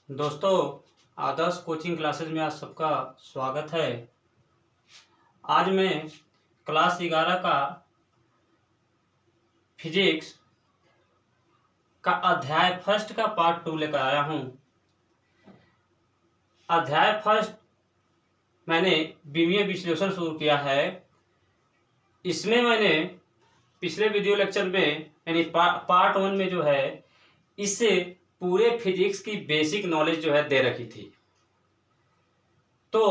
दोस्तों, आदर्श coaching classes में आज सबका स्वागत है। आज मैं क्लास 11 का फिजिक्स का अध्याय फर्स्ट का पार्ट 2 लेकर आया हूँ। अध्याय फर्स्ट मैंने विमीय विश्लेषण शुरू किया है। इसमें मैंने पिछले वीडियो लेक्चर में यानी पार्ट 1 में जो है इससे पूरे फिजिक्स की बेसिक नॉलेज जो है दे रखी थी। तो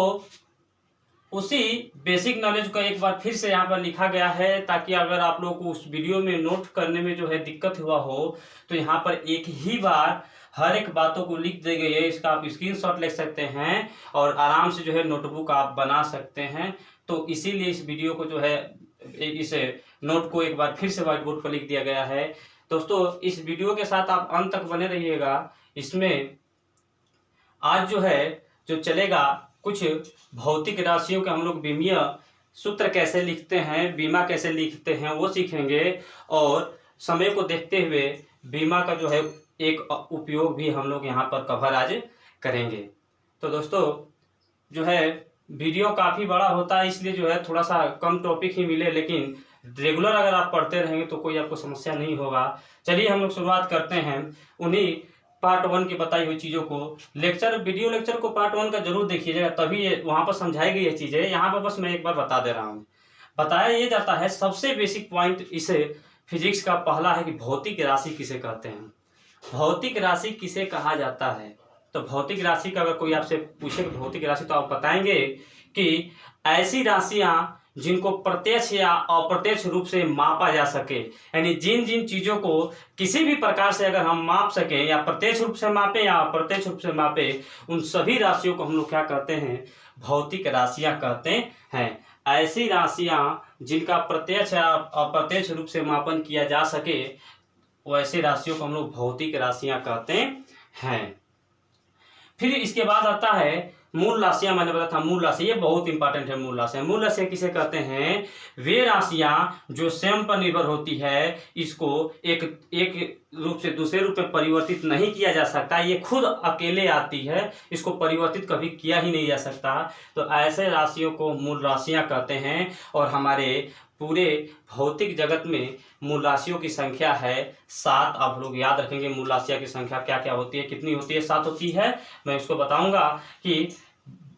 उसी बेसिक नॉलेज को एक बार फिर से यहाँ पर लिखा गया है ताकि अगर आप लोग को उस वीडियो में नोट करने में जो है दिक्कत हुआ हो तो यहाँ पर एक ही बार हर एक बातों को लिख दी गई है। इसका आप स्क्रीनशॉट ले सकते हैं और आराम से जो है नोटबुक आप बना सकते हैं। तो इसीलिए इस वीडियो को जो है इस नोट को एक बार फिर से व्हाइट बोर्ड पर लिख दिया गया है। दोस्तों, इस वीडियो के साथ आप अंत तक बने रहिएगा। इसमें आज जो है जो चलेगा कुछ भौतिक राशियों के हम लोग विमीय सूत्र कैसे लिखते हैं, बीमा कैसे लिखते हैं वो सीखेंगे और समय को देखते हुए बीमा का जो है एक उपयोग भी हम लोग यहाँ पर कवर आज करेंगे। तो दोस्तों जो है वीडियो काफ़ी बड़ा होता है, इसलिए जो है थोड़ा सा कम टॉपिक ही मिले, लेकिन रेगुलर अगर आप पढ़ते रहेंगे तो कोई आपको समस्या नहीं होगा। चलिए हम लोग शुरुआत करते हैं उन्हीं पार्ट 1 की बताई हुई चीज़ों को। वीडियो लेक्चर को पार्ट 1 का जरूर देखिएगा, तभी ये वहाँ पर समझाई गई ये चीज़ें। यहाँ पर बस मैं एक बार बता दे रहा हूँ। बताया ये जाता है सबसे बेसिक पॉइंट इसे फिजिक्स का पहला है कि भौतिक राशि किसे कहते हैं। भौतिक राशि किसे कहा जाता है? तो भौतिक राशि का अगर कोई आपसे पूछे भौतिक राशि तो आप बताएंगे कि ऐसी राशियां जिनको प्रत्यक्ष या अप्रत्यक्ष रूप से मापा जा सके, यानी जिन जिन चीज़ों को किसी भी प्रकार से अगर हम माप सकें, या प्रत्यक्ष रूप से मापें या अप्रत्यक्ष रूप से मापें, उन सभी राशियों को हम लोग क्या कहते हैं? भौतिक राशियां कहते हैं। ऐसी राशियां जिनका प्रत्यक्ष या अप्रत्यक्ष रूप से मापन किया जा सके वैसे राशियों को हम लोग भौतिक राशियां कहते हैं। फिर इसके बाद आता है मूल राशियां। मैंने बताया था मूल राशि, ये बहुत इंपॉर्टेंट है। मूल राशियां, मूल राशियां किसे कहते हैं? वे राशियां जो स्वयं पर निर्भर होती है, इसको एक रूप से दूसरे रूप में परिवर्तित नहीं किया जा सकता, ये खुद अकेले आती है, इसको परिवर्तित कभी किया ही नहीं जा सकता। तो ऐसे राशियों को मूल राशियां कहते हैं। और हमारे पूरे भौतिक जगत में मूल राशियों की संख्या है 7। आप लोग याद रखेंगे मूल राशियों की संख्या क्या क्या होती है, कितनी होती है? 7 होती है। मैं उसको बताऊंगा कि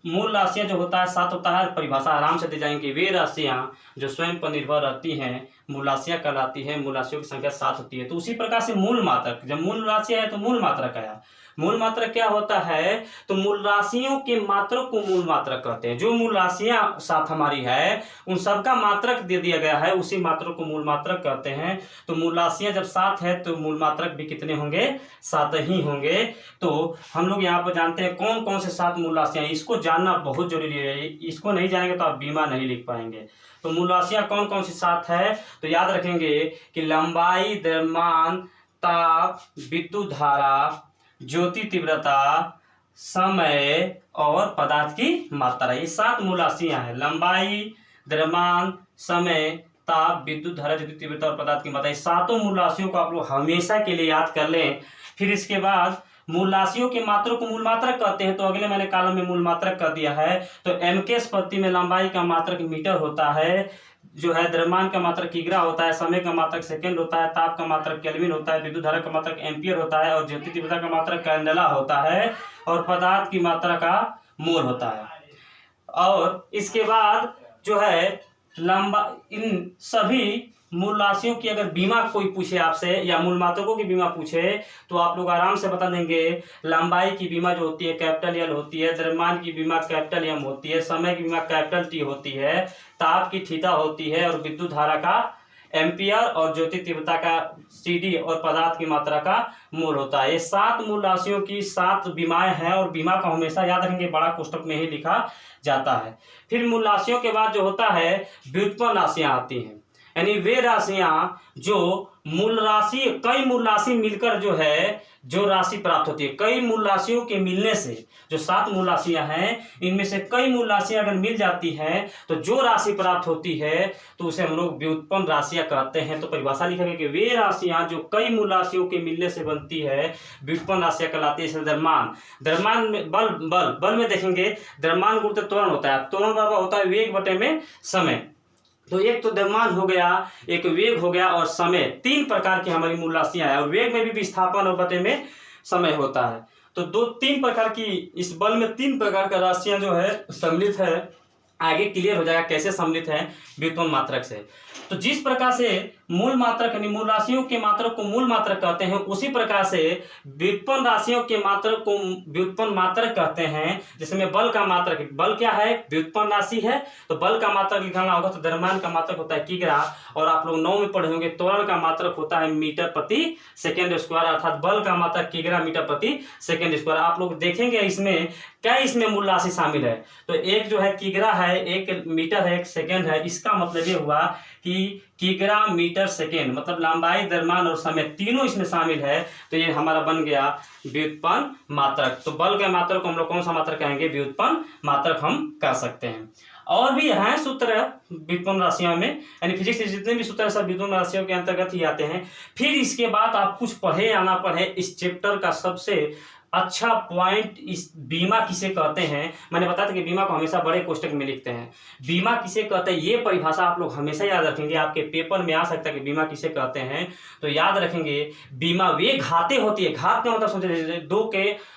मूल राशियां जो होता है 7 होता है। परिभाषा आराम से दे जाएंगे। वे राशियां जो स्वयं पर निर्भर रहती हैं मूल राशियां कहलाती है। मूल राशियों की संख्या 7 होती है। तो उसी प्रकार से मूल मात्रक, जब मूल राशि है तो मूल मात्रक आया। मूल मात्रक क्या होता है? तो मूल राशियों के मात्रक को मूल मात्रक कहते हैं। जो मूल राशियां 7 हमारी है उन सबका मात्रक दे दिया गया है, उसी मात्रक को मूल मात्रक कहते हैं। तो मूल राशियां जब 7 है तो मूल मात्रक भी कितने होंगे? 7 ही होंगे। तो हम लोग यहाँ पर जानते हैं कौन कौन से 7 मूल राशियां, इसको जानना बहुत जरूरी है। इसको नहीं जानेंगे तो आप बीमा नहीं लिख पाएंगे। तो मूल राशियां कौन कौन सी 7 है? तो याद रखेंगे कि लंबाई, द्रव्यमान, ताप, विद्युत धारा, ज्योति तीव्रता, समय और पदार्थ की मात्रा, ये 7 मूल राशियां हैं। लंबाई, द्रव्यमान, समय, ताप, विद्युत धारा, ज्योति तीव्रता और पदार्थ की मात्रा, ये 7 मूल राशियों को आप लोग हमेशा के लिए याद कर लें। फिर इसके बाद मूल राशियों के मात्रों को मूल मात्रक कहते हैं। तो अगले मैंने कॉलम में मूल मात्रक कर दिया है। तो एम के स्पति में लंबाई का मात्रक मीटर होता है, जो है द्रव्यमान का मात्रक किग्रा होता है, समय का मात्रक सेकंड होता है, ताप का मात्रक केल्विन होता है, विद्युत धारा का मात्रक एम्पियर होता है और ज्योति तीव्रता का मात्रक कैंडेला होता है और पदार्थ की मात्रा का मोल होता है। और इसके बाद जो है इन सभी मूल राशियों की अगर बीमा कोई पूछे आपसे या मूल मात्रकों की बीमा पूछे तो आप लोग आराम से बता देंगे। लंबाई की बीमा जो होती है कैपिटल एल होती है, द्रव्यमान की बीमा कैपिटल एम होती है, समय की बीमा कैपिटल टी होती है, ताप की थीटा होती है और विद्युत धारा का एम्पियर और ज्योति तीव्रता का CD और पदार्थ की मात्रा का मोल होता है। ये 7 मूल राशियों की 7 बीमाएं हैं और बीमा को हमेशा याद रखेंगे, बड़ा कोष्टक में ही लिखा जाता है। फिर मूल राशियों के बाद जो होता है व्युत्पन्न राशियां आती हैं, यानी वे राशियां जो मूल राशि, कई मूल राशि मिलकर जो है जो राशि प्राप्त होती है, कई मूल राशियों के मिलने से, जो 7 मूल राशियां हैं इनमें से कई मूल राशियां अगर मिल जाती हैं तो जो राशि प्राप्त होती है तो उसे हम लोग व्युत्पन्न राशियां कहते हैं। तो परिभाषा लिखेंगे कि वे राशियां जो कई मूल राशियों के मिलने से बनती है व्युत्पन्न राशियां कहलाती है। जैसे द्रव्यमान में बल में देखेंगे द्रव्यमान गुणित त्वरण होता है, त्वरण बराबर होता है वेग बटे में समय। तो एक तो द्रव्यमान हो गया, एक वेग हो गया और समय, 3 प्रकार की हमारी मूल राशियां हैं। और वेग में भी विस्थापन और बटे में समय होता है। तो 3 प्रकार की, इस बल में 3 प्रकार का राशियां जो है सम्मिलित है। आगे क्लियर हो जाएगा कैसे सम्मिलित है व्युत्पन्न मात्रक से। तो जिस प्रकार से मूल मात्रक यानी मूल राशियों के मात्रक को मूल मात्रक कहते हैं, उसी प्रकार से व्युत्पन्न राशियों के मात्रक को व्युत्पन्न मात्रक कहते हैं। जिसमें बल का मात्रक, बल क्या है, व्युत्पन्न राशि है, तो बल का मात्रक निकालना होगा तो द्रव्यमान का मात्रक होता है किग्रा। और आप लोग 9 में पढ़े होंगे त्वरण का मात्रक होता है मीटर प्रति सेकेंड स्क्वायर, अर्थात बल का मात्रक किग्रा मीटर प्रति सेकेंड स्क्वायर। आप लोग देखेंगे इसमें क्या, इसमें मूल राशि शामिल है। तो एक जो है किग्रा है, एक मीटर है, एक सेकेंड है। इसका मतलब ये हुआ कि किग्रा मीटर सेकेंड मतलब लंबाई, द्रव्यमान और समय तीनों इसमें शामिल है। तो ये हमारा बन गया व्युत्पन्न मात्रक। तो बल के मात्रक को हम लोग कौन सा मात्रक कहेंगे, व्युत्पन्न मात्रक हम कह सकते हैं। और भी हैं सूत्र व्युत्पन्न राशियों में, यानी फिजिक्स के जितने भी सूत्र सब व्युत्पन्न राशियों के अंतर्गत ही आते हैं। फिर इसके बाद आप कुछ पढ़े या ना पढ़े, इस चैप्टर का सबसे अच्छा पॉइंट इस बीमा किसे कहते हैं। मैंने बताया था कि बीमा को हमेशा बड़े कोष्टक में लिखते हैं। बीमा किसे कहते हैं ये परिभाषा आप लोग हमेशा याद रखेंगे, आपके पेपर में आ सकता है कि बीमा किसे कहते हैं। तो याद रखेंगे बीमा वे घातें होती है। घात का मतलब समझे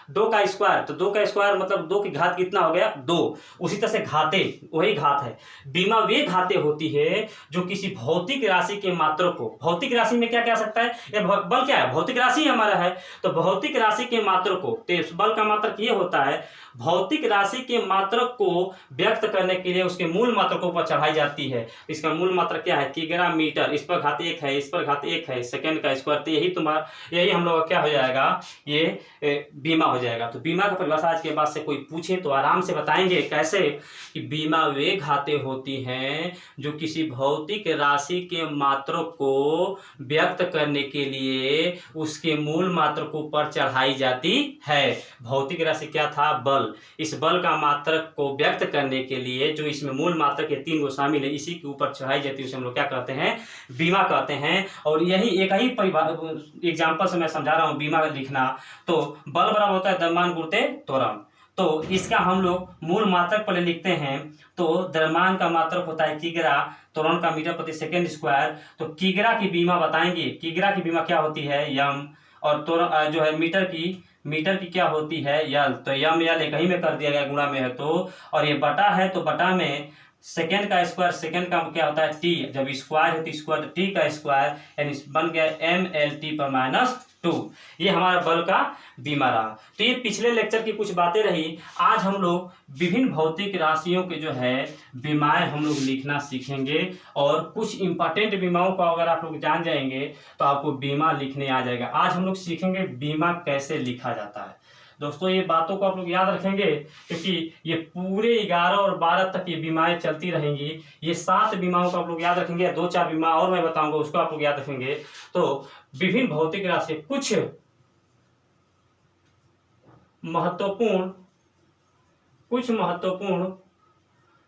2 का स्क्वायर, तो 2 का स्क्वायर मतलब 2 की घात कितना हो गया, 2। उसी तरह से घातें, वही घात है। बीमा वे घातें होती है जो किसी भौतिक राशि के मात्रक को, भौतिक राशि में क्या कह सकता है, ये बल क्या है, भौतिक राशि हमारा है, तो भौतिक राशि के मात्रक को, तो बल का मात्रक ये होता है भौतिक राशि के मात्रक को व्यक्त करने के लिए उसके मूल मात्रकों पर चढ़ाई जाती है। इसका मूल मात्रक क्या है, किग्रा मीटर, इस पर घात 1 है, इस पर घात 1 है, सेकंड का स्क्वायर। तो यही हम लोग का क्या हो जाएगा, ये बीमा हो जाएगा। तो बीमा का परिभाषा आज के बाद से कोई पूछे तो आराम से बताएंगे कैसे, कि बीमा वे घातें होती हैं जो किसी भौतिक राशि के मात्रक को व्यक्त करने के लिए उसके मूल मात्रकों पर चढ़ाई जाती है। भौतिक राशि क्या था, बल। इस बल का मात्रक को व्यक्त करने के लिए जो इसमें मूल मात्रक के 3 को शामिल है, इसी के ऊपर चढ़ाई जाती है, उसे हम लोग क्या कहते हैं, बीमा कहते हैं। और यही एक ही एग्जाम्पल से मैं समझा रहा हूँ बीमा लिखना। तो बल बराबर होता है द्रव्यमान गुणित त्वरण। तो इसका हम लोग मूल मात्रक पहले लिखते हैं। तो द्रव्यमान का मात्रक होता है किग्रा, त्वरण का मीटर प्रति सेकेंड स्क्वायर। तो किग्रा की बीमा बताएंगे, किग्रा की बीमा क्या होती है, यम। और त्वरण जो है मीटर की क्या होती है, यल। तो यम यल एक ही में कर दिया गया, गुणा में है तो। और ये बटा है तो बटा में सेकेंड का स्क्वायर, सेकेंड का क्या होता है टी, जब स्क्वायर है तो स्क्वायर, तो टी का स्क्वायर, यानी बन गया mLT/-2। ये हमारा बल का बीमा रहा। तो ये पिछले लेक्चर की कुछ बातें रही। आज हम लोग विभिन्न भौतिक राशियों के जो है बीमाएं हम लोग लिखना सीखेंगे। और कुछ इंपॉर्टेंट बीमाओं को अगर आप लोग जान जाएंगे तो आपको बीमा लिखने आ जाएगा। आज हम लोग सीखेंगे बीमा कैसे लिखा जाता है। दोस्तों ये बातों को आप लोग याद रखेंगे, क्योंकि ये पूरे 11 और 12 तक ये बीमाएं चलती रहेंगी। ये 7 बीमाओं को आप लोग याद रखेंगे, 2-4 बीमा और मैं बताऊंगा उसको आप लोग याद रखेंगे। तो विभिन्न भौतिक राशि, कुछ महत्वपूर्ण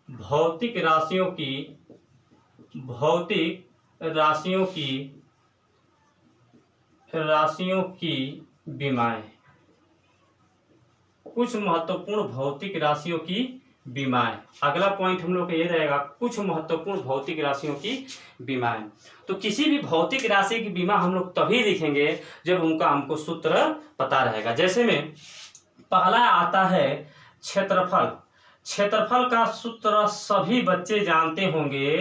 भौतिक राशियों की बीमाएं, कुछ महत्वपूर्ण भौतिक राशियों की बीमाएं। अगला पॉइंट हम लोग का ये रहेगा, कुछ महत्वपूर्ण भौतिक राशियों की बीमाएं। तो किसी भी भौतिक राशि की बीमा हम लोग तभी लिखेंगे जब उनका हमको सूत्र पता रहेगा। जैसे में पहला आता है क्षेत्रफल। क्षेत्रफल का सूत्र सभी बच्चे जानते होंगे।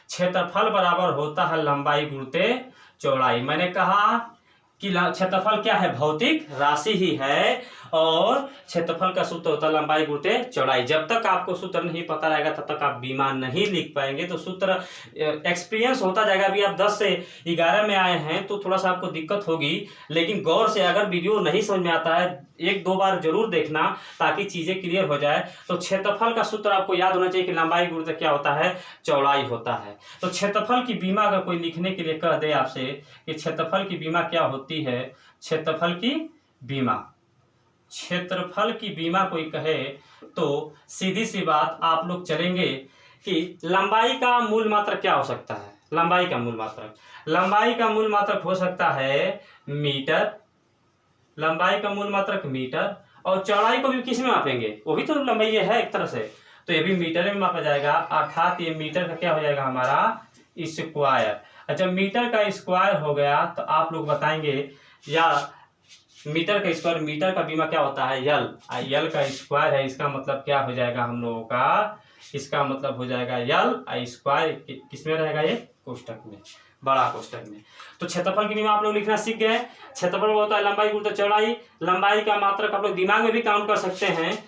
क्षेत्रफल बराबर होता है लंबाई गुणित चौड़ाई। मैंने कहा कि क्षेत्रफल क्या है, भौतिक राशि ही है, और क्षेत्रफल का सूत्र होता है लंबाई गुणित चौड़ाई। जब तक आपको सूत्र नहीं पता रहेगा तब तक आप बीमा नहीं लिख पाएंगे। तो सूत्र एक्सपीरियंस होता जाएगा। अभी आप 10 से 11 में आए हैं तो थोड़ा सा आपको दिक्कत होगी, लेकिन गौर से अगर वीडियो नहीं समझ में आता है 1-2 बार जरूर देखना ताकि चीजें क्लियर हो जाए। तो क्षेत्रफल का सूत्र आपको याद होना चाहिए कि लंबाई गुणित क्या होता है, चौड़ाई होता है। तो क्षेत्रफल की बीमा अगर कोई लिखने के लिए कह दे आपसे कि क्षेत्रफल की बीमा क्या होती है, क्षेत्रफल की बीमा, क्षेत्रफल की बीमा कोई कहे तो सीधी सी बात आप लोग चलेंगे कि लंबाई का मूल मात्रक क्या हो सकता है। लंबाई का मूल मात्रक, लंबाई का मूल मात्रक हो सकता है मीटर, लंबाई का मूल मात्रक मीटर, और चौड़ाई को भी किस में मापेंगे, वो भी तो लंबाई है एक तरह से, तो ये भी मीटर में मापा जाएगा। अर्थात ये मीटर का क्या हो जाएगा हमारा, स्क्वायर। अच्छा, मीटर का स्क्वायर हो गया तो आप लोग बताएंगे, या मीटर का स्क्वायर, मीटर का बीमा क्या होता है, यल, यल का स्क्वायर है, इसका मतलब क्या हो जाएगा हम लोगों का, इसका मतलब हो जाएगा यल स्क्वायर किसमें रहेगा, ये कोष्टक में, बड़ा कोष्टक में। तो क्षेत्रफल की बीमा आप लोग लिखना सीख गए। क्षेत्रफल होता है लंबाई गुणित चौड़ाई। लंबाई का मात्रक आप लोग दिमाग में भी काउंट कर सकते हैं,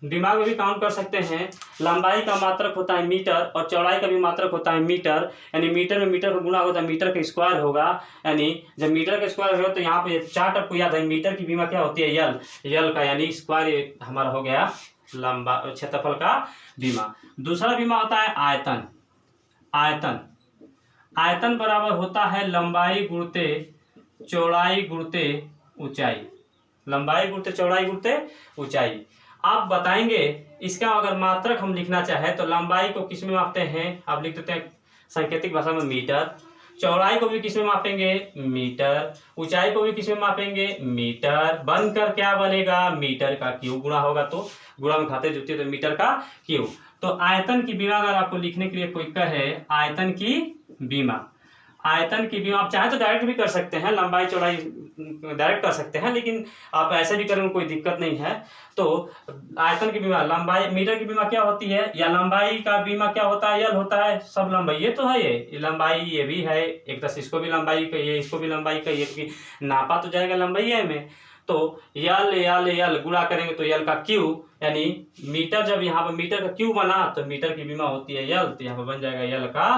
दिमाग में भी काउंट कर सकते हैं। लंबाई का मात्रक होता है मीटर और चौड़ाई का भी मात्रक होता है मीटर, यानी मीटर में मीटर का गुणा होता है, मीटर का स्क्वायर होगा। यानी जब मीटर का स्क्वायर होगा तो यहाँ पे चार्ट आपको याद है, मीटर की बीमा क्या होती है, यल, यल का यानी स्क्वायर हमारा हो गया लंबा क्षेत्रफल का बीमा। दूसरा बीमा होता है आयतन। आयतन, आयतन बराबर होता है लंबाई गुणित चौड़ाई गुणित ऊंचाई, लंबाई गुणित चौड़ाई गुणित ऊंचाई। आप बताएंगे इसका अगर मात्रक हम लिखना चाहे तो लंबाई को किस में मापते हैं, आप लिख देते हैं सांकेतिक भाषा में मीटर, चौड़ाई को भी किस में मापेंगे, मीटर, ऊंचाई को भी किस में मापेंगे, मीटर, बनकर क्या बनेगा, मीटर का क्यूब गुणा होगा, तो गुणा में खाते जुटते तो मीटर का क्यूब। तो आयतन की बीमा अगर आपको लिखने के लिए कोई कहे, आयतन की बीमा, आयतन की बीमा आप चाहे तो डायरेक्ट भी कर सकते हैं, लंबाई चौड़ाई डायरेक्ट कर सकते हैं, लेकिन आप ऐसे भी करेंगे कोई दिक्कत नहीं है। तो आयतन की बीमा, लंबाई, मीटर की बीमा क्या होती है, या लंबाई का बीमा क्या होता है, यल होता है, सब लंबाई ये तो है, ये लंबाई ये भी है, एक तरह से इसको भी लंबाई कहिए, इसको भी लंबाई कहिए, क्योंकि नापा तो जाएगा लंबाई है में। तो यल यल यल गुणा करेंगे तो यल का क्यूब, यानी मीटर, जब यहाँ पर मीटर का क्यूब बना तो मीटर की बीमा होती है यल, तो यहाँ पर बन जाएगा यल का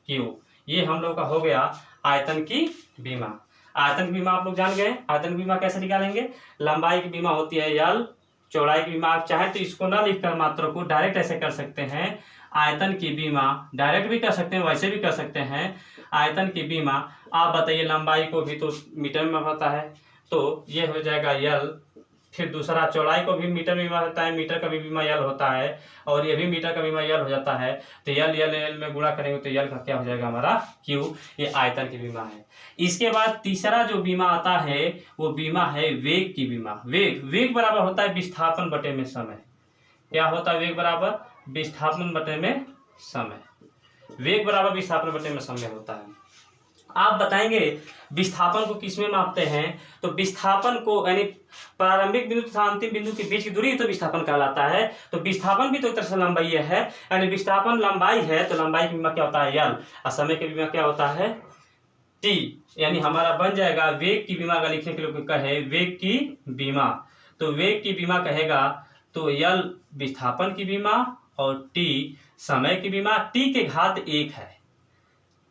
क्यूब। ये हम लोग का हो गया आयतन की बीमा। आयतन की बीमा आप लोग जान गए। आयतन की बीमा कैसे निकालेंगे, लंबाई की बीमा होती है यल, चौड़ाई की बीमा, आप चाहे तो इसको ना लिखकर मात्रा को डायरेक्ट ऐसे कर सकते हैं, आयतन की बीमा डायरेक्ट भी कर सकते हैं, वैसे भी कर सकते हैं। आयतन की बीमा आप बताइए, लंबाई को भी तो मीटर में मापता है तो ये हो जाएगा यल, फिर दूसरा चौड़ाई को भी मीटर में बीमा होता है, मीटर का भी बीमा यल होता है, और ये भी मीटर का बीमा यल हो जाता है, तो यल यल यल में गुणा करेंगे तो यल का क्या हो जाएगा हमारा क्यू। ये आयतन की बीमा है। इसके बाद तीसरा जो बीमा आता है वो बीमा है वेग की बीमा। वेग, वेग बराबर होता है विस्थापन बटे में समय। क्या होता है वेग बराबर, विस्थापन बटे में समय, वेग बराबर विस्थापन बटे में समय होता है। आप बताएंगे विस्थापन को किसमें मापते हैं, तो विस्थापन को यानी प्रारंभिक बिंदु तथा अंतिम बिंदु के बीच की दूरी तो विस्थापन कहलाता है। तो विस्थापन भी तो एक तरह से लंबाई है, यानी विस्थापन लंबाई है तो लंबाई की बीमा क्या होता है यल, और समय की बीमा क्या होता है टी। यानी हमारा बन जाएगा वेग की बीमा अगर लिखने के लिए कहे वेग की बीमा, तो वेग की बीमा कहेगा तो यल विस्थापन की बीमा और टी समय की बीमा। टी के घात 1 है,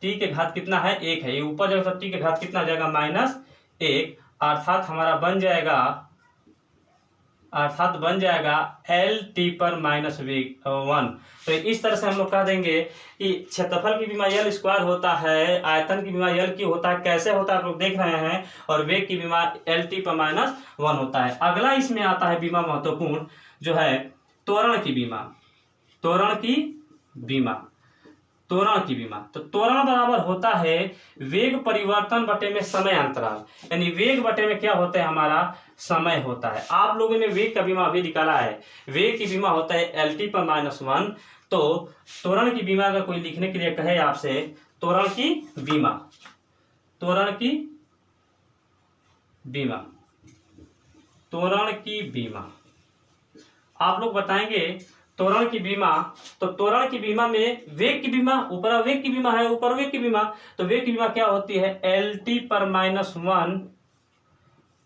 टी के घात कितना है, 1 है, ये ऊपर जाएगा तो टी के घात कितना आ जाएगा -1, अर्थात हमारा बन जाएगा एल टी पर -1। तो इस तरह से हम लोग कह देंगे कि क्षेत्रफल की बीमा यल स्क्वायर होता है, आयतन की बीमा यल क्यूब होता है, कैसे होता है आप लोग देख रहे हैं, और वेग की बीमा एल टी पर -1 होता है। अगला इसमें आता है बीमा महत्वपूर्ण जो है त्वरण की बीमा। त्वरण की बीमा, त्वरण की बीमा, तो त्वरण बराबर होता है वेग परिवर्तन बटे में समय अंतराल, यानी वेग बटे में क्या होता है हमारा समय होता है। आप लोगों ने वेग का बीमा अभी निकाला है, वेग की बीमा होता है एल टी पर -1। तो त्वरण की बीमा अगर कोई लिखने के लिए कहे आपसे त्वरण की बीमा, त्वरण की बीमा, त्वरण की बीमा आप लोग बताएंगे त्वरण की बीमा। तो त्वरण की बीमा में वेग की बीमा, ऊपर वेग की बीमा है, ऊपर वेग की बीमा, तो वेग की बीमा क्या होती है एल टी पर -1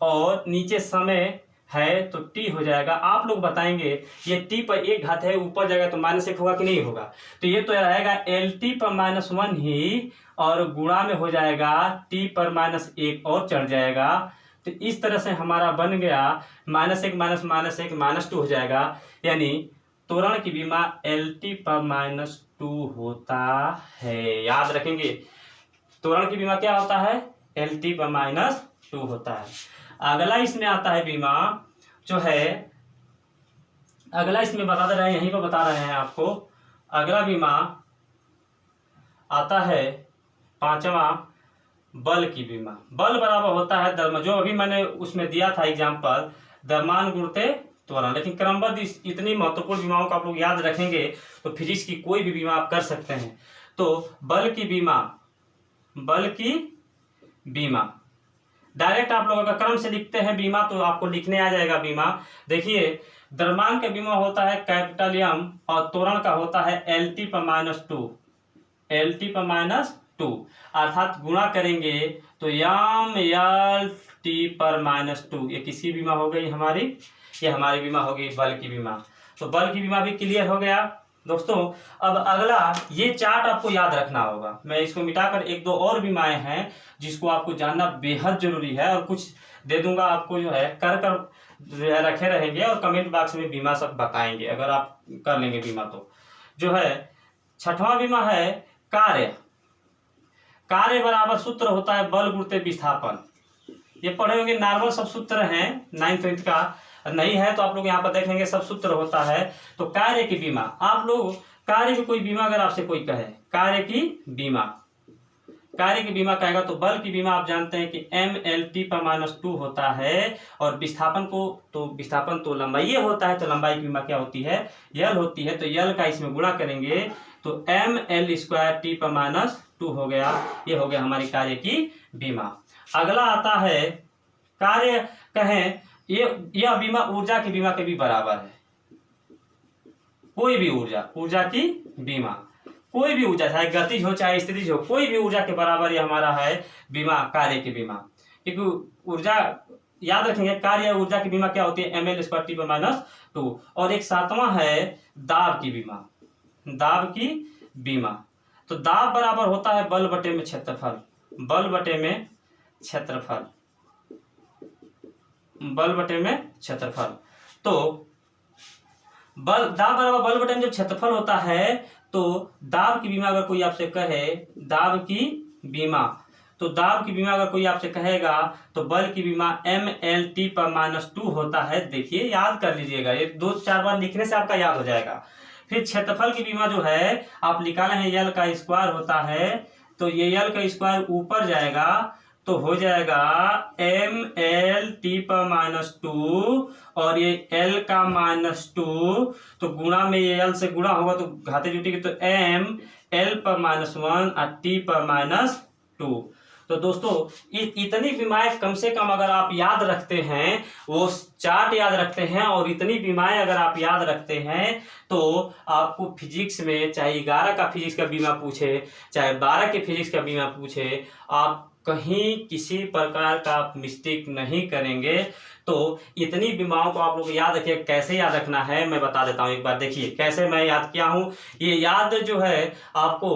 और नीचे समय है तो t हो जाएगा। आप लोग बताएंगे ये t पर एक घात है, ऊपर जाएगा तो -1 होगा कि नहीं होगा, तो ये तो रहेगा LT पर -1 ही, और गुणा में हो जाएगा t पर -1 और चढ़ जाएगा। तो इस तरह से हमारा बन गया -1 -1 -2 हो जाएगा, यानी त्वरण की विमा LT पर -2 होता है। याद रखेंगे, त्वरण की विमा क्या होता है, LT पर -2 होता है। अगला इसमें आता है बीमा जो है, अगला इसमें बता दे रहे हैं, यहीं पर बता रहे हैं आपको। अगला बीमा आता है 5वां, बल की बीमा। बल बराबर होता है जो अभी मैंने उसमें दिया था एग्जाम्पल, द्रव्यमान गुणित त्वरण। लेकिन क्रमबद्ध इतनी महत्वपूर्ण बीमाओं को आप लोग याद रखेंगे तो फिजिक्स की कोई भी बीमा आप कर सकते हैं। तो बल की बीमा, बल की बीमा डायरेक्ट आप लोग अगर क्रम से लिखते हैं बीमा तो आपको लिखने आ जाएगा बीमा। देखिए, द्रव्यमान का बीमा होता है कैपिटल M और त्वरण का होता है LT पर -2, LT पर -2, अर्थात गुणा करेंगे तो MLT पर -2। ये किसकी बीमा हो गई हमारी, ये हमारी बीमा हो गई बल की बीमा। तो बल की बीमा भी क्लियर हो गया दोस्तों। अब अगला, ये चार्ट आपको याद रखना होगा। मैं इसको मिटाकर एक दो और बीमाएं हैं जिसको आपको जानना बेहद जरूरी है, और कुछ दे दूंगा आपको, जो है कर जो है रखे रहेंगे, और कमेंट बॉक्स में बीमा सब बताएंगे अगर आप कर लेंगे बीमा। तो जो है 6वां बीमा है कार्य। कार्य बराबर सूत्र होता है बल गुणित विस्थापन। ये पढ़े होंगे, नॉर्मल सब सूत्र हैं 9th का, नहीं है तो आप लोग यहाँ पर देखेंगे सब सूत्र होता है। तो कार्य की बीमा, आप लोग कार्य की कोई बीमा अगर आपसे कोई कहे कार्य की बीमा, कार्य की बीमा कहेगा तो बल की बीमा आप जानते हैं कि MLT पर -2 होता है, और विस्थापन को तो विस्थापन तो लंबाई होता है, तो लंबाई की बीमा क्या होती है, L होती है। तो L का इसमें गुणा करेंगे तो ML² T पर -2 हो गया। ये हो गया हमारी कार्य की बीमा। अगला आता है कार्य, कहें यह बीमा ऊर्जा की बीमा के भी बराबर है। कोई भी ऊर्जा की बीमा, कोई भी ऊर्जा, चाहे गतिज हो चाहे स्थितिज हो, कोई भी ऊर्जा के बराबर ये हमारा है बीमा, कार्य की बीमा। क्योंकि ऊर्जा याद रखेंगे, कार्य या ऊर्जा की बीमा क्या होती है, ML² T पर -2। और एक 7वां है दाब की बीमा। दाब की बीमा, तो दाब बराबर होता है बल बटे में क्षेत्रफल, बल बटे में क्षेत्रफल, बल बटे में क्षेत्रफल। तो दाब बराबर बल बटे में जब क्षेत्रफल होता है, तो दाब की बीमा अगर कोई आपसे कहे, दाब की बीमा, तो दाब की बीमा अगर कोई आपसे कहेगा तो बल की बीमा MLT पर -2 होता है। देखिए, याद कर लीजिएगा, ये 2-4 बार लिखने से आपका याद हो जाएगा। फिर क्षेत्रफल की बीमा जो है आप निकाले हैं, L का स्क्वायर होता है, तो ये L का स्क्वायर ऊपर जाएगा तो हो जाएगा MLT पर -2, और ये L का -2, तो गुणा में ये L से गुणा होगा तो घाते जुटेगी, तो ML पर -1 और T पर -2। तो दोस्तों इतनी बीमाएं कम से कम अगर आप याद रखते हैं, वो चार्ट याद रखते हैं, और इतनी बीमाएं अगर आप याद रखते हैं, तो आपको फिजिक्स में चाहे 11 का फिजिक्स का बीमा पूछे, चाहे 12 के फिजिक्स का बीमा पूछे, आप कहीं किसी प्रकार का आप मिस्टेक नहीं करेंगे। तो इतनी बीमाओं को आप लोग याद रखिए। कैसे याद रखना है मैं बता देता हूँ एक बार, देखिए कैसे मैं याद किया हूँ। ये याद जो है आपको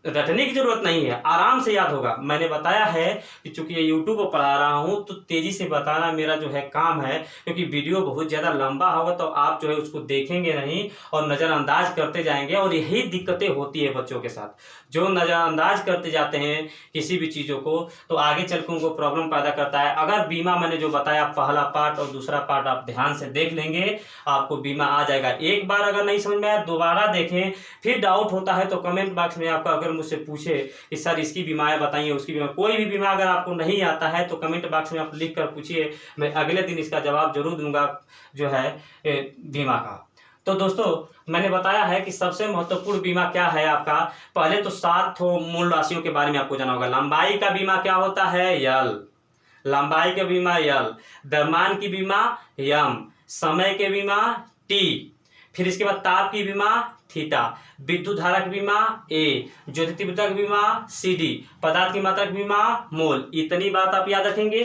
रटने की जरूरत नहीं है, आराम से याद होगा। मैंने बताया है कि चूंकि ये यूट्यूब पर पढ़ा रहा हूँ तो तेजी से बताना मेरा जो है काम है, क्योंकि वीडियो बहुत ज़्यादा लंबा होगा तो आप जो है उसको देखेंगे नहीं और नज़रअंदाज करते जाएंगे, और यही दिक्कतें होती है बच्चों के साथ। जो नज़रअंदाज करते जाते हैं किसी भी चीज़ों को, तो आगे चल के उनको प्रॉब्लम पैदा करता है। अगर बीमा मैंने जो बताया पहला पार्ट और दूसरा पार्ट आप ध्यान से देख लेंगे, आपको बीमा आ जाएगा। एक बार अगर नहीं समझ में आया दोबारा देखें, फिर डाउट होता है तो कमेंट बॉक्स में आपका अगर मुझसे पूछे कि सर इसकी बीमाएं बताइए, उसकी बीमा, कोई भी बीमा अगर आपको नहीं आता है तो कमेंट बॉक्स में आप लिख कर पूछिए, मैं अगले दिन इसका जवाब जरूर दूंगा जो है बीमा का। तो दोस्तों मैंने बताया है कि सबसे महत्वपूर्ण बीमा क्या है आपका। पहले तो 7 मूल राशियों के बारे में आपको जाना होगा। लंबाई का बीमा क्या होता है, यल, लंबाई का बीमा यल, द्रव्यमान की बीमा यम, समय के बीमा टी, फिर इसके बाद ताप की बीमा थीटा, विद्युत धारा की बीमा ए, ज्योति तीव्रता की बीमा CD, पदार्थ की मात्रा की बीमा मोल। इतनी बात आप याद रखेंगे।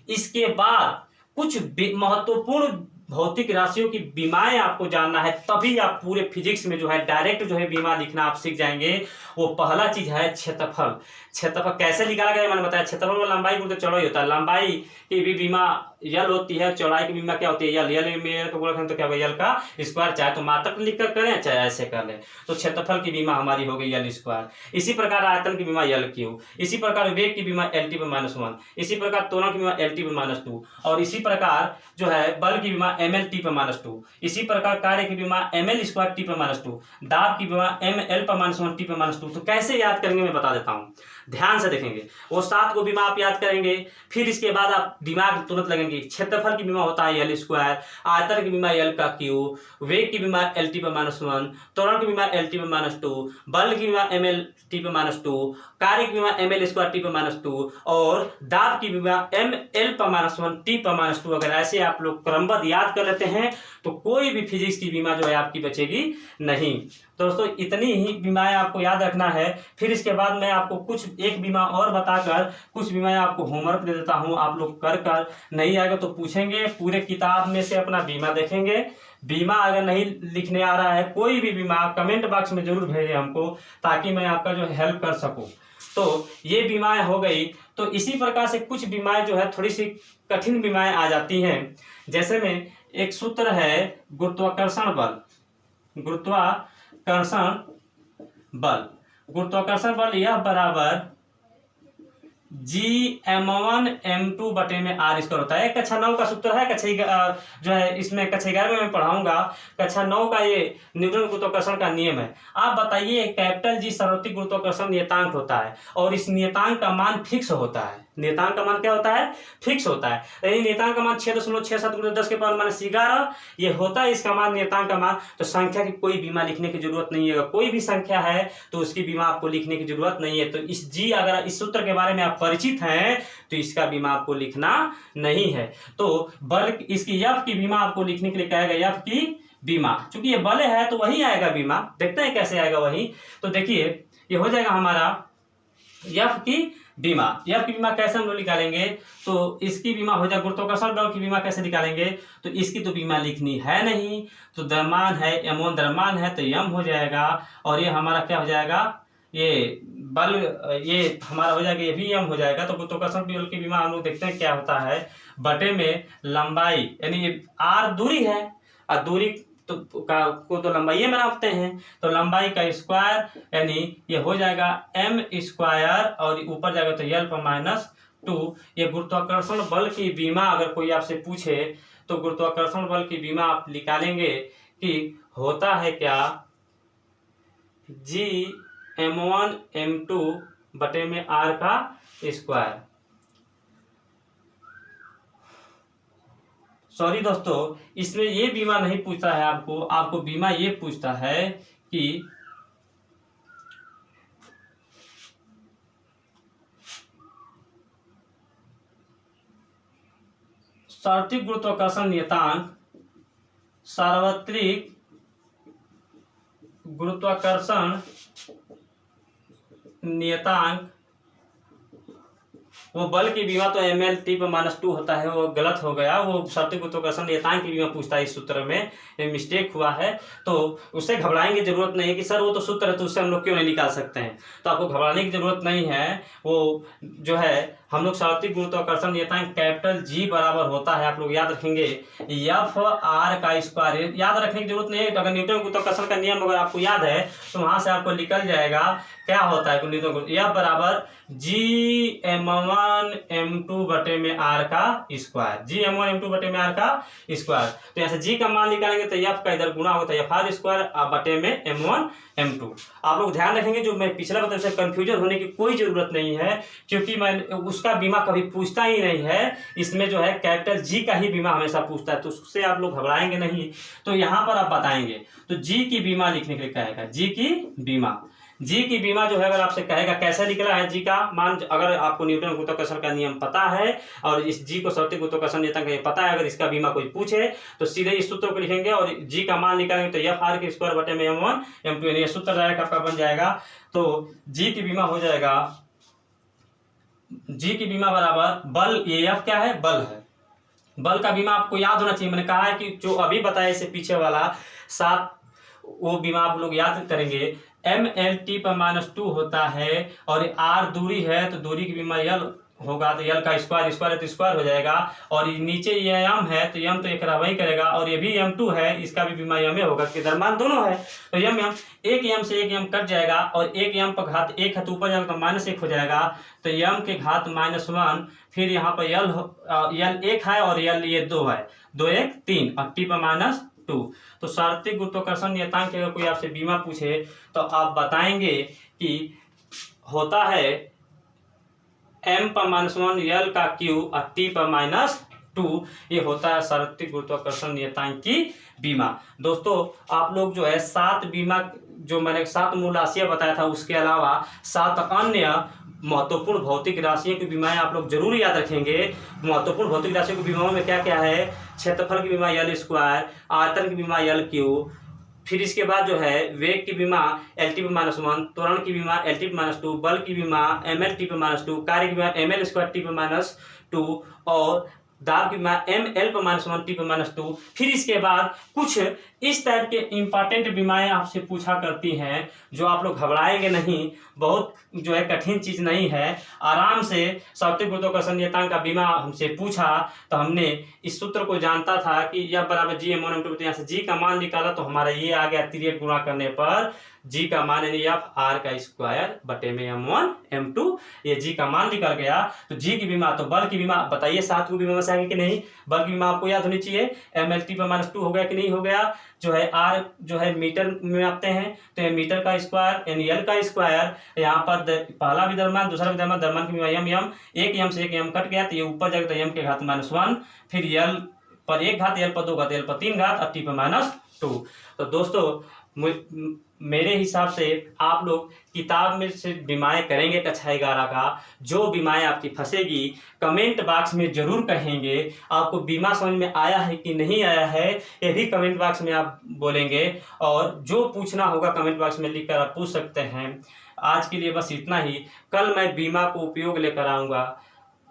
इसके बाद कुछ महत्वपूर्ण भौतिक राशियों की बीमाएं आपको जानना है, तभी आप पूरे फिजिक्स में जो है डायरेक्ट जो है बीमा लिखना आप सीख जाएंगे। वो पहला चीज है क्षेत्रफल। क्षेत्रफल कैसे निकाला गया मैंने बताया। क्षेत्रफल में लंबाई गुणित चौड़ाई होता है। लंबाई की भी बीमा यल होती है, चौड़ाई की बीमा क्या होती है यल। यल में तो बोला तो क्या होगा यल का स्क्वायर, चाहे तो मात्रक लिख कर करें चाहे ऐसे कर लें। तो क्षेत्रफल की बीमा हमारी हो गई यल स्क्वायर। इसी प्रकार आयतन की बीमा यल क्यू। इसी प्रकार वेग की बीमा एल टी पर -1। इसी प्रकार त्वरण की बीमा एल टी पर -2। और इसी प्रकार जो है बल की बीमा एम एल टी पर -2। इसी प्रकार कार्य की बीमा एम एल स्क्वायर टी पर -2। दाब की बीमा एम एल पर -1 टी पर -2। तो कैसे याद करेंगे मैं बता देता हूँ, ध्यान से देखेंगे। वो 7 को बीमा आप याद करेंगे, फिर इसके बाद आप दिमाग तुरंत लगेंगे। क्षेत्रफल की बीमा होता है एल स्क्वायर, आयतन की बीमा एल का क्यू, वेग की बीमा एल टी पर -1, त्वरण की बीमा एल टी पर -2, बल की बीमा एम एल टी पर -2, कार्य की बीमा एम एल स्क्वायर टी पर -2 और दाब की बीमा एम एल पर -1 टी पर -2। अगर ऐसे आप लोग क्रमबद्ध याद कर लेते हैं तो कोई भी फिजिक्स की बीमा जो है आपकी बचेगी नहीं। दोस्तों इतनी ही बीमाएं आपको याद रखना है। फिर इसके बाद मैं आपको कुछ एक बीमा और बताकर कुछ बीमाएं आपको होमवर्क दे देता हूं, आप लोग कर नहीं आएगा तो पूछेंगे। पूरे किताब में से अपना बीमा देखेंगे। बीमा अगर नहीं लिखने आ रहा है कोई भी बीमा कमेंट बॉक्स में जरूर भेजें हमको, ताकि मैं आपका जो है हेल्प कर सकूं। तो ये बीमाएं हो गई। तो इसी प्रकार से कुछ बीमाएं जो है थोड़ी सी कठिन बीमाएं आ जाती हैं। जैसे में एक सूत्र है गुरुत्वाकर्षण बल। गुरुत्वाकर्षण बल यह बराबर Gm1m2 बटे में R स्क्वायर होता है। कक्षा 9 का सूत्र है। कक्षा जो है इसमें कक्षा 11 में मैं पढ़ाऊंगा। कक्षा 9 का ये न्यूटन गुरुत्वाकर्षण का नियम है। आप बताइए, कैपिटल जी सार्वत्रिक गुरुत्वाकर्षण नियतांक होता है और इस नियतांक का मान फिक्स होता है। नियतांक का मान क्या होता है? फिक्स होता है। यानी नियतांक का मान 6.67 × 10⁻11 ये होता है इसका मान, नियतांक का मान। तो संख्या की कोई बीमा लिखने की जरूरत नहीं है। कोई भी संख्या है तो उसकी बीमा आपको लिखने की जरूरत नहीं है। तो इस जी अगर इस सूत्र के बारे में आप परिचित हैं तो इसका बीमा आपको लिखना नहीं है। तो बल इसकी एफ की बीमा आपको लिखने के लिए कहेगा एफ की बीमा। चूंकि ये बल है तो वही आएगा बीमा। देखते हैं कैसे आएगा वही। तो देखिए ये हो जाएगा हमारा एफ की बीमा। एफ की बीमा कैसे हम लोग निकालेंगे? तो इसकी बीमा हो जाए गुरुत्वाकर्षण बल की बीमा कैसे निकालेंगे? तो इसकी तो बीमा लिखनी है नहीं, तो द्रव्यमान है m1 द्रव्यमान है तो m हो जाएगा। और ये हमारा क्या हो जाएगा? ये बल ये हमारा हो जाएगा, ये भी m हो जाएगा। तो गुरुत्वाकर्षण बल की बीमा हम लोग देखते हैं क्या होता है। बटे में लंबाई यानी ये r दूरी है और दूरी को तो लंबाई में नापते हैं। तो लंबाई का स्क्वायर यानी ये हो जाएगा m स्क्वायर और ऊपर जाएगा तो l पर -2। ये गुरुत्वाकर्षण बल की बीमा अगर कोई आपसे पूछे तो गुरुत्वाकर्षण बल की बीमा आप निकालेंगे कि होता है क्या, Gm1 m2 बटे में r का स्क्वायर। सॉरी दोस्तों, इसमें ये बीमा नहीं पूछता है आपको बीमा ये पूछता है कि सार्वत्रिक गुरुत्वाकर्षण नियतांक, सार्वत्रिक गुरुत्वाकर्षण नियतांक वो बल की बीमा तो एम एल टी पर -2 होता है, वो गलत हो गया। वो सार्वत्रिक गुरुत्वाकर्षण नियतांक की बीमा पूछता है। इस सूत्र में मिस्टेक हुआ है तो उससे घबराएंगे जरूरत नहीं है कि सर वो तो सूत्र है तो उससे हम लोग क्यों नहीं निकाल सकते हैं। तो आपको घबराने की जरूरत नहीं है। वो जो है हम लोग सार्वत्रिक गुरुत्वाकर्षण नियतांक कैपिटल जी बराबर होता है, आप लोग याद रखेंगे एफ आर का स्क्वायर। याद रखने की जरूरत नहीं है। अगर न्यूटन गुरुत्वाकर्षण का नियम अगर आपको याद है तो वहां से आपको निकल जाएगा क्या होता है। न्यूटन एफ बराबर Gm1 m2 बटे में r का स्क्वायर। Gm1 m2 बटे में r का स्क्वायर। तो यहाँ से g का मान निकालेंगे तो f का इधर गुणा होता है एफ आर स्क्वायर बटे में m1 m2। आप लोग ध्यान रखेंगे जो मैं पिछला बताया उससे कंफ्यूजन होने की कोई जरूरत नहीं है, क्योंकि मैं उसका बीमा कभी पूछता ही नहीं है। इसमें जो है कैपिटल जी का ही बीमा हमेशा पूछता है, तो उससे आप लोग घबराएंगे नहीं। तो यहाँ पर आप बताएंगे तो जी की बीमा लिखने के लिए कहेगा जी की बीमा। जी की बीमा जो है अगर आपसे कहेगा कैसे निकला है जी का मान, अगर आपको न्यूटन गुरुत्वाकर्षण का नियम पता है और इस जी को सार्वत्रिक गुरुत्वाकर्षण नियतांक का पता है, अगर इसका बीमा कोई पूछे तो सीधे इस सूत्र को लिखेंगे और जी का मान निकालेंगे तो एफ आर के स्क्वायर बटे में m1 m2 ये सूत्र डायरेक्ट आपका बन जाएगा। तो जी की बीमा हो जाएगा जी की बीमा बराबर बल, ये एफ क्या है, बल है। बल का बीमा आपको याद होना चाहिए। मैंने कहा है कि जो अभी बताया इससे पीछे वाला 7 वो बीमा आप लोग याद करेंगे। ML/-2 होता है और आर दूरी है तो दूरी की बीमा यल होगा, तो यल का स्क्वायर, स्क्वायर है तो स्क्वायर हो जाएगा। और नीचे ये एम है तो एम तो एक वही करेगा, और ये भी M2 है, इसका भी बीमा एम होगा कि दरमान दोनों है। तो एम एक एम से एक एम कट जाएगा और एक एम पर घात 1 है तो ऊपर जाएगा तो -1 हो जाएगा, तो एम के घात -1। फिर यहाँ पर यल 1 है और यल ये 2 है, 2 1 3 और T/-2। तो सार्वत्रिक गुरुत्वाकर्षण नियतांक अगर कोई आपसे बीमा पूछे तो आप बताएंगे कि होता है M/-1 यल का Q और T/-2। ये होता है सार्वत्रिक गुरुत्वाकर्षण नियतांक की बीमा। दोस्तों आप लोग जो है 7 बीमा, जो मैंने 7 मूल राशियां बताया था, उसके अलावा 7 अन्य महत्वपूर्ण भौतिक राशियों की बीमाएं आप लोग जरूर याद रखेंगे। महत्वपूर्ण भौतिक राशियों की बीमाओं में क्या क्या है, क्षेत्रफल की बीमा यल², आयतन की बीमा यल/Q, फिर इसके बाद जो है वेग की बीमा L/-1, त्वरण की बीमा L/-2, बल की बीमा ML/-2, कार्य की बीमा ML²T/-2 और दाब की बीमा ML/-1 T/-2। फिर इसके बाद कुछ इस टाइप के इंपॉर्टेंट बीमाएं आपसे पूछा करती हैं, जो आप लोग घबराएंगे नहीं, बहुत जो है कठिन चीज नहीं है। आराम से सार्वत्रिक गुरुत्वाकर्षण नियतांक का बीमा हमसे पूछा तो हमने इस सूत्र को जानता था कि यह बराबर G/m1/m2। यहाँ से G का मान निकाला तो हमारा ये आ गया, तिर्यक गुणा करने पर G का मान यानी एफ R²/m1/m2, ये G का मान निकल गया। तो G की बीमा, तो बल की बीमा बताइए 7 को बीमा में से आएंगे कि नहीं। बल की बीमा आपको याद होनी चाहिए, ML/-2 हो गया कि नहीं हो गया। जो है R जो है मीटर में मापते हैं तो ये मीटर का स्क्वायर यानी यल का स्क्वायर। यहाँ पर पहला भी द्रव्यमान दूसरा भी द्रव्यमान, द्रव्यमान की बीमा एम, एक एम से एक एम कट गया तो ये ऊपर जाएगा तो एम के घात -1, फिर यल पर 1 घात, यल पर 2 घात, यल पर 3 घात और T/-2। तो दोस्तों मेरे हिसाब से आप लोग किताब में से बीमाएं करेंगे कक्षा 11 का। जो बीमाएं आपकी फंसेगी कमेंट बॉक्स में जरूर कहेंगे। आपको बीमा समझ में आया है कि नहीं आया है ये भी कमेंट बॉक्स में आप बोलेंगे, और जो पूछना होगा कमेंट बॉक्स में लिखकर आप पूछ सकते हैं। आज के लिए बस इतना ही। कल मैं बीमा को उपयोग लेकर आऊँगा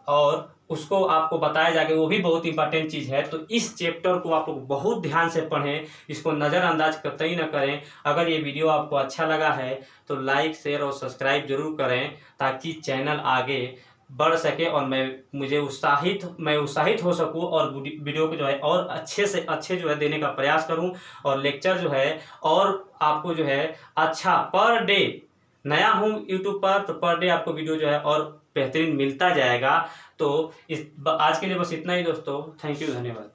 और उसको आपको बताया जाएगा, वो भी बहुत इंपॉर्टेंट चीज़ है। तो इस चैप्टर को आप लोग बहुत ध्यान से पढ़ें, इसको नज़रअंदाज कतई न करें। अगर ये वीडियो आपको अच्छा लगा है तो लाइक, शेयर और सब्सक्राइब जरूर करें ताकि चैनल आगे बढ़ सके और मैं उत्साहित हो सकूं और वीडियो को जो है और अच्छे से अच्छे जो है देने का प्रयास करूं, और लेक्चर जो है और आपको जो है अच्छा पर डे, नया हूँ यूट्यूब पर तो पर डे आपको वीडियो जो है और बेहतरीन मिलता जाएगा। तो आज के लिए बस इतना ही दोस्तों। थैंक यू, धन्यवाद।